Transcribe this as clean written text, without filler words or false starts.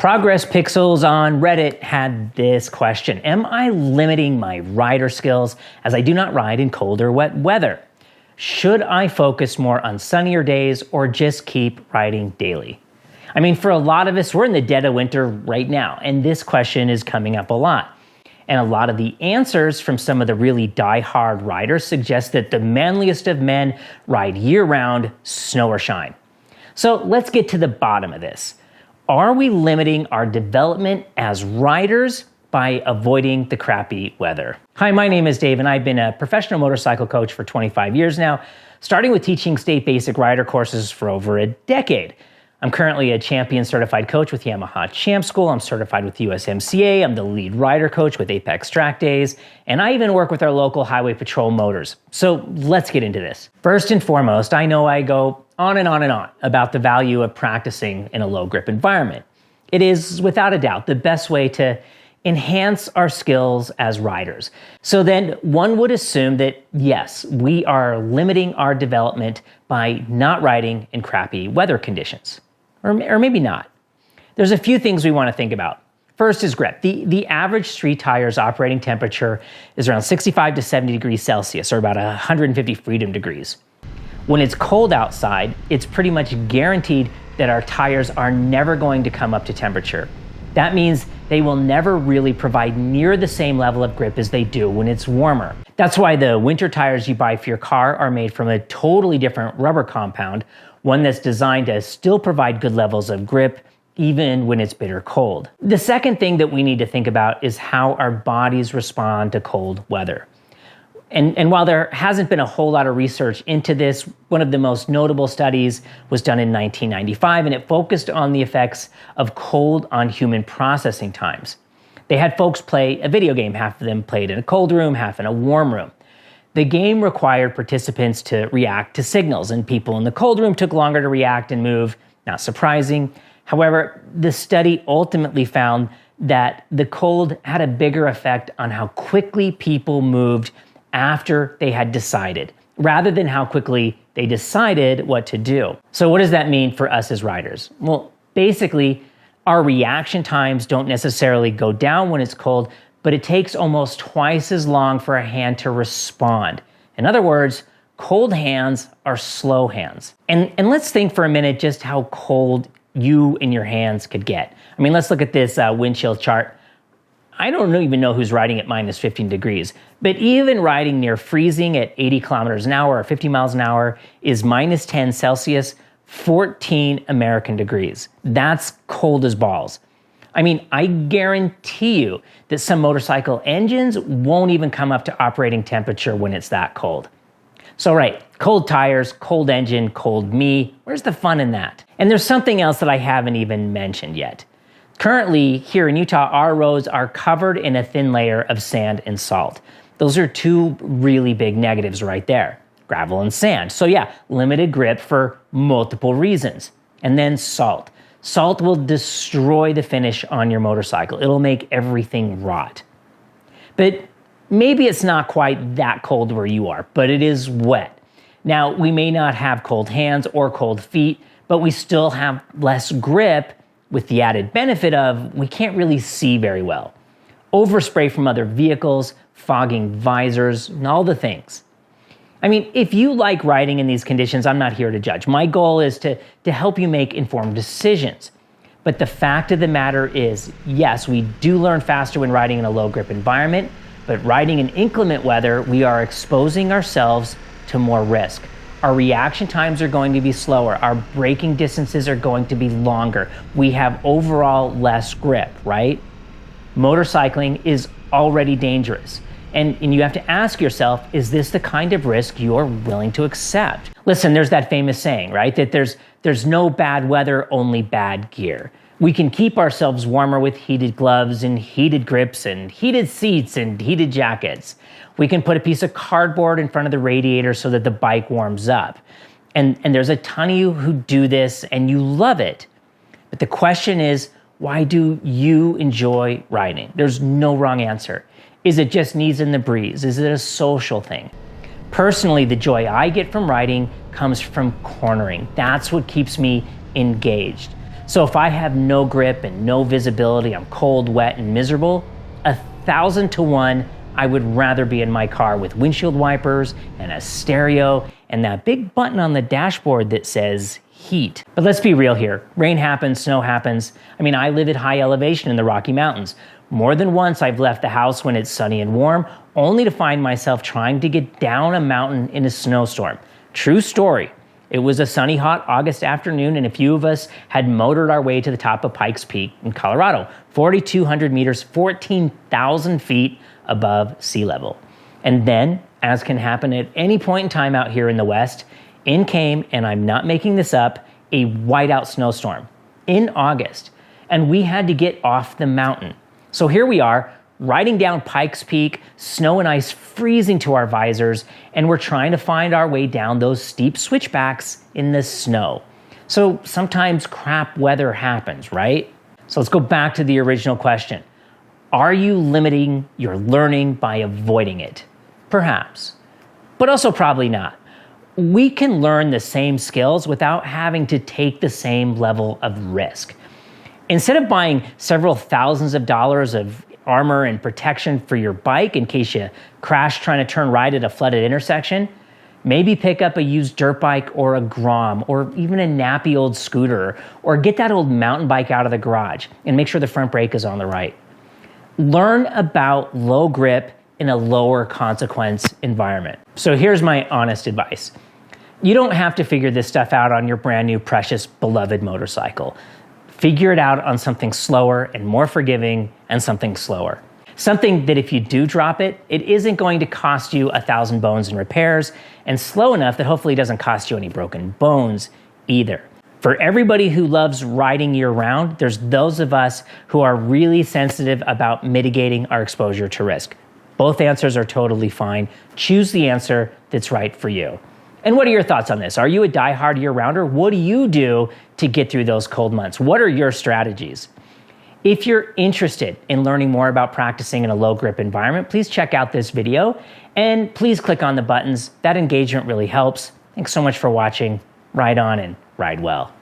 Progress Pixels on Reddit had this question. Am I limiting my rider skills as I do not ride in cold or wet weather? Should I focus more on sunnier days or just keep riding daily? I mean, for a lot of us, we're in the dead of winter right now, and this question is coming up a lot. And a lot of the answers from some of the really die-hard riders suggest that the manliest of men ride year-round, snow or shine. So let's get to the bottom of this. Are we limiting our development as riders by avoiding the crappy weather? Hi, my name is Dave, and I've been a professional motorcycle coach for 25 years now, starting with teaching state basic rider courses for over a decade. I'm currently a champion certified coach with Yamaha Champ School. I'm certified with USMCA. I'm the lead rider coach with Apex Trackdays. And I even work with our local highway patrol motors. So let's get into this. First and foremost, I know I go on and on and on about the value of practicing in a low grip environment. It is without a doubt the best way to enhance our skills as riders. So then one would assume that yes, we are limiting our development by not riding in crappy weather conditions. Or maybe not. There's a few things we want to think about. First is grip. The average street tire's operating temperature is around 65 to 70 degrees Celsius, or about 150 freedom degrees. When it's cold outside, it's pretty much guaranteed that our tires are never going to come up to temperature. That means they will never really provide near the same level of grip as they do when it's warmer. That's why the winter tires you buy for your car are made from a totally different rubber compound, one that's designed to still provide good levels of grip even when it's bitter cold. The second thing that we need to think about is how our bodies respond to cold weather. And while there hasn't been a whole lot of research into this, one of the most notable studies was done in 1995, and it focused on the effects of cold on human processing times. They had folks play a video game. Half of them played in a cold room, half in a warm room. The game required participants to react to signals, and people in the cold room took longer to react and move. Not surprising. However, the study ultimately found that the cold had a bigger effect on how quickly people moved after they had decided, rather than how quickly they decided what to do. So what does that mean for us as riders? Well, basically, our reaction times don't necessarily go down when it's cold, but it takes almost twice as long for a hand to respond. In other words, cold hands are slow hands. And let's think for a minute just how cold you and your hands could get. I mean, let's look at this wind chill chart. I don't even know who's riding at minus 15 degrees, but even riding near freezing at 80 kilometers an hour or 50 miles an hour is minus 10 Celsius, 14 American degrees. That's cold as balls. I mean, I guarantee you that some motorcycle engines won't even come up to operating temperature when it's that cold. So right, cold tires, cold engine, cold me, where's the fun in that? And there's something else that I haven't even mentioned yet. Currently, here in Utah, our roads are covered in a thin layer of sand and salt. Those are two really big negatives right there, gravel and sand. So yeah, limited grip for multiple reasons. And then salt. Salt will destroy the finish on your motorcycle. It'll make everything rot. But maybe it's not quite that cold where you are, but it is wet. Now, we may not have cold hands or cold feet, but we still have less grip, with the added benefit of we can't really see very well. Overspray from other vehicles, fogging visors, and all the things. I mean, if you like riding in these conditions, I'm not here to judge. My goal is to help you make informed decisions. But the fact of the matter is, yes, we do learn faster when riding in a low grip environment, but riding in inclement weather, we are exposing ourselves to more risk. Our reaction times are going to be slower. Our braking distances are going to be longer. We have overall less grip, right? Motorcycling is already dangerous. And you have to ask yourself, is this the kind of risk you're willing to accept? Listen, there's that famous saying, right? That there's no bad weather, only bad gear. We can keep ourselves warmer with heated gloves and heated grips and heated seats and heated jackets. We can put a piece of cardboard in front of the radiator so that the bike warms up. And there's a ton of you who do this and you love it. But the question is, why do you enjoy riding? There's no wrong answer. Is it just knees in the breeze? Is it a social thing? Personally, the joy I get from riding comes from cornering. That's what keeps me engaged. So if I have no grip and no visibility, I'm cold, wet, and miserable, 1,000 to 1, I would rather be in my car with windshield wipers and a stereo and that big button on the dashboard that says heat. But let's be real here. Rain happens, snow happens. I mean, I live at high elevation in the Rocky Mountains. More than once I've left the house when it's sunny and warm, only to find myself trying to get down a mountain in a snowstorm. True story. It was a sunny, hot August afternoon, and a few of us had motored our way to the top of Pikes Peak in Colorado, 4,200 meters, 14,000 feet above sea level. And then, as can happen at any point in time out here in the West, in came, and I'm not making this up, a whiteout snowstorm in August. And we had to get off the mountain. So here we are, riding down Pikes Peak, snow and ice freezing to our visors, and we're trying to find our way down those steep switchbacks in the snow. So sometimes crap weather happens, right? So let's go back to the original question. Are you limiting your learning by avoiding it? Perhaps, but also probably not. We can learn the same skills without having to take the same level of risk. Instead of buying several thousands of dollars of armor and protection for your bike in case you crash trying to turn right at a flooded intersection, maybe pick up a used dirt bike or a Grom or even a nappy old scooter, or get that old mountain bike out of the garage and make sure the front brake is on the right. Learn about low grip in a lower consequence environment. So here's my honest advice. You don't have to figure this stuff out on your brand new, precious, beloved motorcycle. Figure it out on something slower and more forgiving and something slower. Something that if you do drop it, it isn't going to cost you 1,000 bones in repairs, and slow enough that hopefully it doesn't cost you any broken bones either. For everybody who loves riding year-round, there's those of us who are really sensitive about mitigating our exposure to risk. Both answers are totally fine. Choose the answer that's right for you. And what are your thoughts on this? Are you a diehard year-rounder? What do you do to get through those cold months? What are your strategies? If you're interested in learning more about practicing in a low-grip environment, please check out this video, and please click on the buttons. That engagement really helps. Thanks so much for watching. Ride on and ride well.